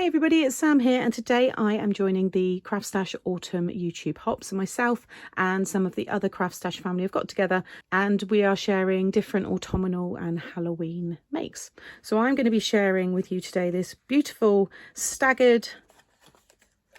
Hey everybody, it's Sam here, and today I am joining the CraftStash Autumn YouTube Hop. So myself and some of the other CraftStash family have got together and we are sharing different autumnal and Halloween makes. So I'm going to be sharing with you today this beautiful staggered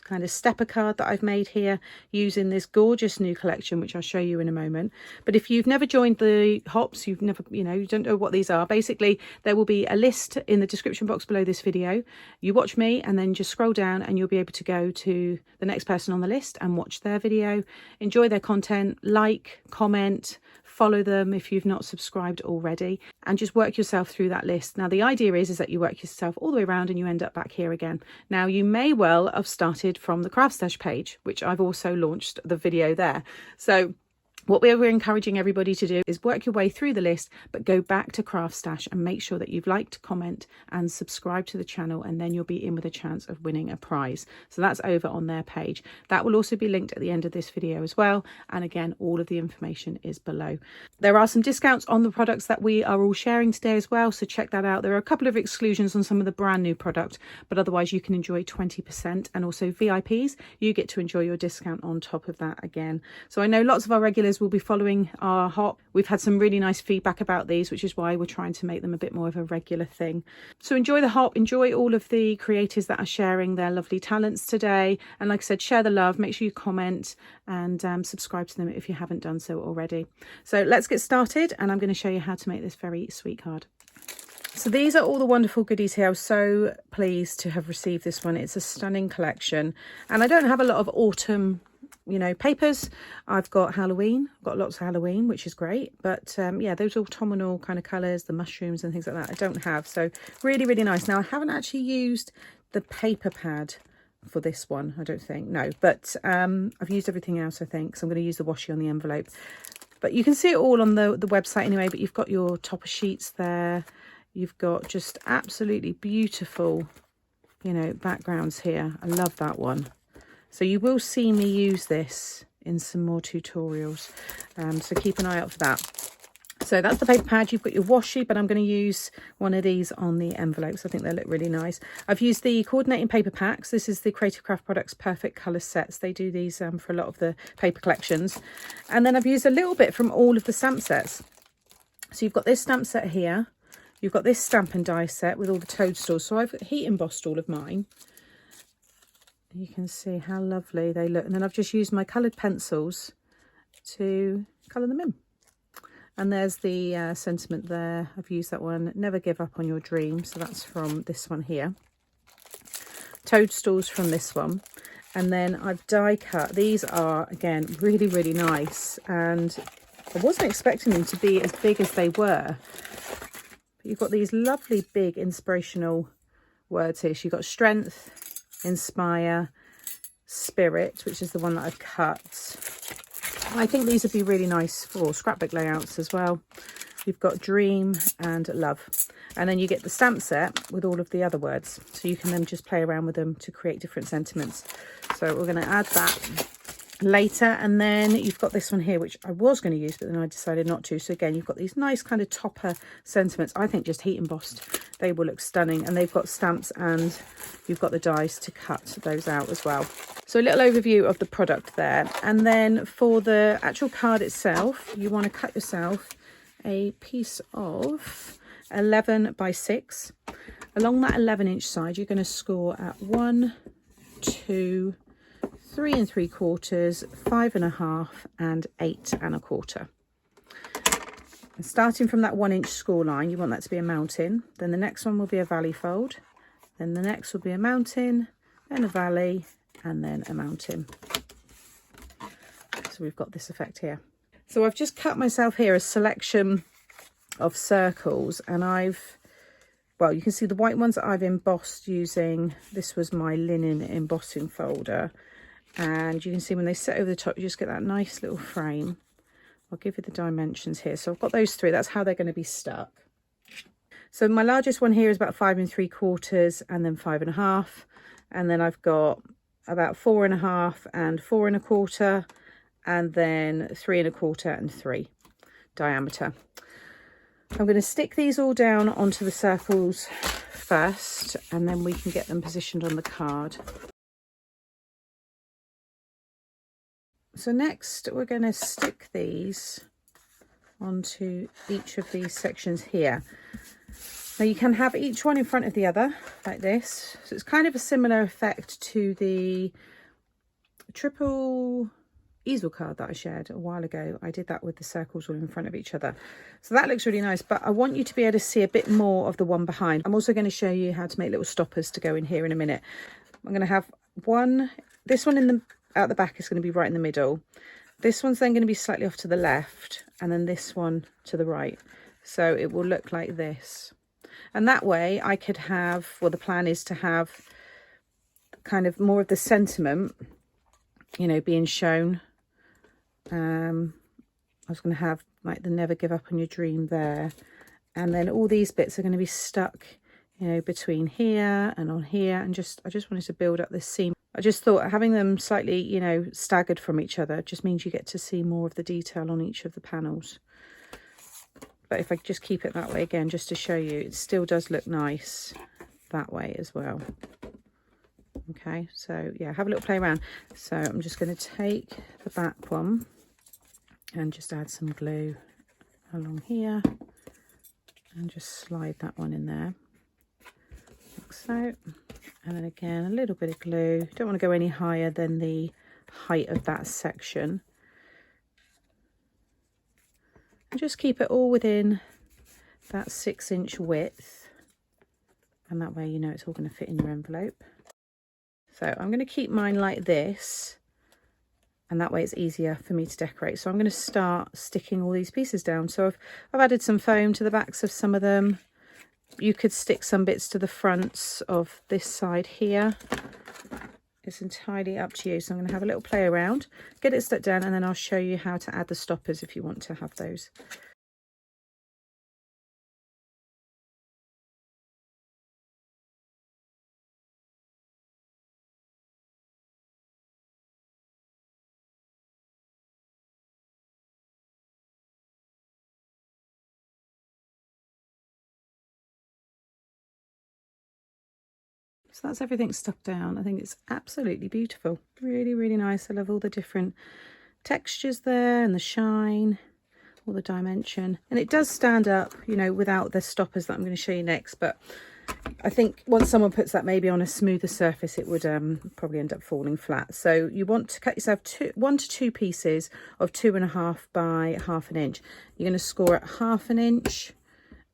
kind of stepper card that I've made here using this gorgeous new collection, which I'll show you in a moment. But if you've never joined the hops, you've never, you don't know what these are, basically there will be a list in the description box below this video. You watch me and then just scroll down and you'll be able to go to the next person on the list and watch their video, enjoy their content, like, comment, follow them if you've not subscribed already, and just work yourself through that list. Now the idea is that you work yourself all the way around and you end up back here again. Now you may well have started from the CraftStash page, which I've also launched the video there. So what we're encouraging everybody to do is work your way through the list, but go back to CraftStash and make sure that you've liked, comment and subscribe to the channel, and then you'll be in with a chance of winning a prize. So that's over on their page. That will also be linked at the end of this video as well. And again, all of the information is below. There are some discounts on the products that we are all sharing today as well, so check that out. There are a couple of exclusions on some of the brand new product, but otherwise you can enjoy 20%, and also VIPs, you get to enjoy your discount on top of that again. So I know lots of our regulars will be following our hop. We've had some really nice feedback about these, which is why we're trying to make them a bit more of a regular thing. So enjoy the hop, enjoy all of the creators that are sharing their lovely talents today, and like I said, share the love, make sure you comment and subscribe to them if you haven't done so already. So let's get started, and I'm going to show you how to make this very sweet card. So these are all the wonderful goodies here. I was so pleased to have received this one. It's a stunning collection, and I don't have a lot of autumn papers. I've got Halloween, I've got lots of Halloween, which is great, but yeah, those autumnal kind of colors, the mushrooms and things like that, I don't have. So really nice. Now I haven't actually used the paper pad for this one, I don't think, no, but I've used everything else, I think, so I'm going to use the washi on the envelope. But you can see it all on the website anyway. But you've got your topper sheets there, you've got just absolutely beautiful backgrounds here. I love that one. So you will see me use this in some more tutorials, so keep an eye out for that. So that's the paper pad. You've got your washi, but I'm going to use one of these on the envelopes. I think they look really nice. I've used the coordinating paper packs. This is the Creative Craft Products Perfect Colour Sets. They do these for a lot of the paper collections. And then I've used a little bit from all of the stamp sets. So you've got this stamp set here. You've got this stamp and die set with all the toadstools. So I've heat embossed all of mine. You can see how lovely they look, and then I've just used my coloured pencils to colour them in. And there's the sentiment there. I've used that one, never give up on your dreams, so that's from this one here. Toadstools from this one, and then I've die cut. These are again really nice, and I wasn't expecting them to be as big as they were, but you've got these lovely big inspirational words here. So you've got strength, inspire, spirit, which is the one that I've cut. I think these would be really nice for scrapbook layouts as well. You've got dream and love, and then you get the stamp set with all of the other words, so you can then just play around with them to create different sentiments. So we're going to add that later. And then you've got this one here, which I was going to use, but then I decided not to. So again, you've got these nice kind of topper sentiments. I think just heat embossed, they will look stunning, and they've got stamps and you've got the dies to cut those out as well. So a little overview of the product there. And then for the actual card itself, you want to cut yourself a piece of 11 by 6. Along that 11-inch side, you're going to score at 1, 2, 3 3/4, 5 1/2, and 8 1/4. And starting from that 1-inch score line, you want that to be a mountain. Then the next one will be a valley fold. Then the next will be a mountain, then a valley, and then a mountain. So we've got this effect here. So I've just cut myself here a selection of circles, and well, you can see the white ones that I've embossed using, this was my linen embossing folder. And you can see when they sit over the top, you just get that nice little frame. I'll give you the dimensions here. So I've got those three. That's how they're going to be stuck. So my largest one here is about 5 3/4 and then 5 1/2. And then I've got about 4 1/2 and 4 1/4, and then 3 1/4 and 3 diameter. I'm going to stick these all down onto the circles first, and then we can get them positioned on the card. So next we're going to stick these onto each of these sections here. Now you can have each one in front of the other like this. So it's kind of a similar effect to the triple easel card that I shared a while ago. I did that with the circles all in front of each other. So that looks really nice, but I want you to be able to see a bit more of the one behind. I'm also going to show you how to make little stoppers to go in here in a minute. I'm going to have this one out the back is going to be right in the middle. This one's then going to be slightly off to the left, and then this one to the right. So it will look like this. And that way I could have, well, the plan is to have kind of more of the sentiment, you know, being shown. I was going to have like the never give up on your dream there, and then all these bits are going to be stuck, you know, between here and on here, and I just wanted to build up this seam. I just thought having them slightly, you know, staggered from each other just means you get to see more of the detail on each of the panels. But if I just keep it that way again, just to show you, it still does look nice that way as well. Okay, so yeah, have a little play around. So I'm just going to take the back one and just add some glue along here and just slide that one in there like so. And then again, a little bit of glue. Don't want to go any higher than the height of that section. And just keep it all within that 6-inch width. And that way you know it's all going to fit in your envelope. So I'm going to keep mine like this, and that way it's easier for me to decorate. So I'm going to start sticking all these pieces down. So I've added some foam to the backs of some of them. You could stick some bits to the fronts of this side here. It's entirely up to you. So I'm going to have a little play around, get it stuck down, and then I'll show you how to add the stoppers if you want to have those. So that's everything stuck down. I think it's absolutely beautiful. Really, really nice. I love all the different textures there and the shine, all the dimension. And it does stand up, you know, without the stoppers that I'm going to show you next. But I think once someone puts that maybe on a smoother surface, it would probably end up falling flat. So you want to cut yourself 1 to 2 pieces of 2.5 by 1/2 inch. You're going to score at 1/2 inch,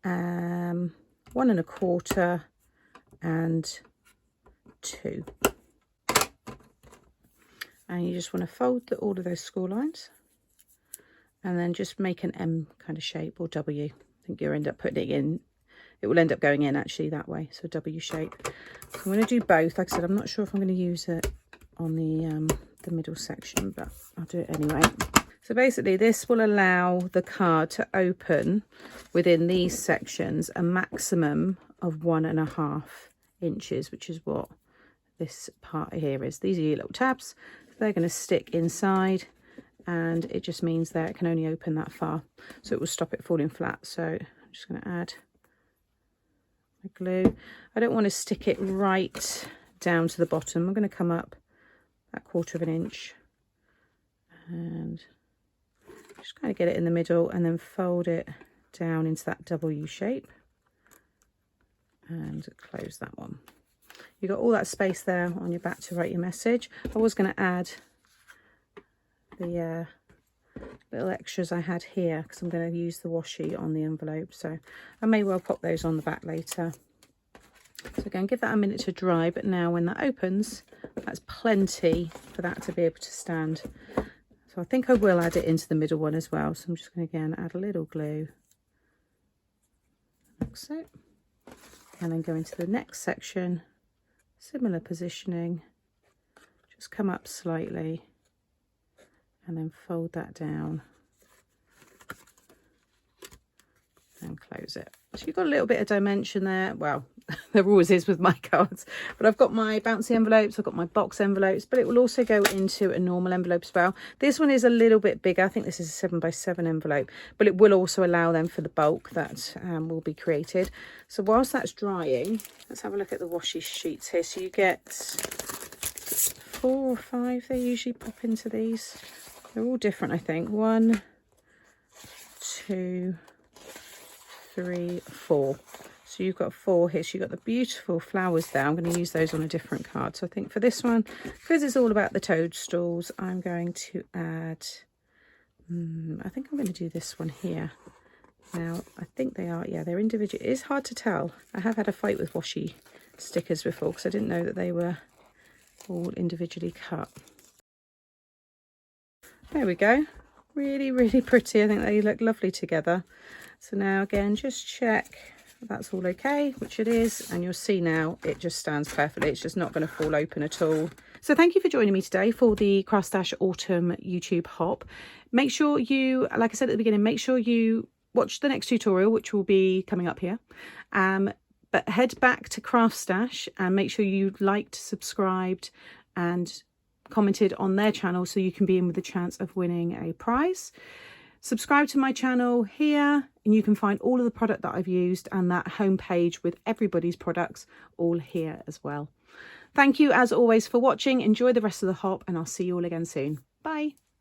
1 1/4, and 2. And you just want to fold all of those score lines and then just make an M kind of shape, or W. I think you'll end up putting it in. It will end up going in actually that way, so W shape. I'm going to do both. Like I said, I'm not sure if I'm going to use it on the middle section, but I'll do it anyway. So basically this will allow the card to open within these sections a maximum of 1.5 inches, which is what this part here is. These are your little tabs. They're going to stick inside, and it just means that it can only open that far, so it will stop it falling flat. So I'm just going to add my glue. I don't want to stick it right down to the bottom. I'm going to come up that 1/4 inch and just kind of get it in the middle, and then fold it down into that W shape and close that one. You've got all that space there on your back to write your message. I was going to add the little extras I had here because I'm going to use the washi on the envelope, so I may well pop those on the back later. So again, give that a minute to dry, but now when that opens, that's plenty for that to be able to stand. So I think I will add it into the middle one as well. So I'm just going to again add a little glue like so, and then go into the next section. Similar positioning, just come up slightly and then fold that down and close it. So you've got a little bit of dimension there. Well, there always is with my cards. But I've got my bouncy envelopes, I've got my box envelopes, but it will also go into a normal envelope as well. This one is a little bit bigger. I think this is a 7x7 envelope, but it will also allow them for the bulk that will be created. So whilst that's drying, let's have a look at the washi sheets here. So you get 4 or 5, they usually pop into these. They're all different, I think. 1, 2, 3, 4. So you've got 4 here. So you've got the beautiful flowers there. I'm going to use those on a different card. So I think for this one, because it's all about the toadstools, I'm going to add, I think I'm going to do this one here. Now, I think they are, yeah, they're individual. It is hard to tell. I have had a fight with washi stickers before because I didn't know that they were all individually cut. There we go. Really, really pretty. I think they look lovely together. So now again, just check that's all okay, which it is, and you'll see now it just stands perfectly. It's just not going to fall open at all. So thank you for joining me today for the CraftStash Autumn YouTube Hop. Make sure you, like I said at the beginning, make sure you watch the next tutorial, which will be coming up here. But head back to CraftStash and make sure you liked, subscribed and commented on their channel so you can be in with the chance of winning a prize. Subscribe to my channel here and you can find all of the product that I've used and that homepage with everybody's products all here as well. Thank you as always for watching. Enjoy the rest of the hop and I'll see you all again soon. Bye.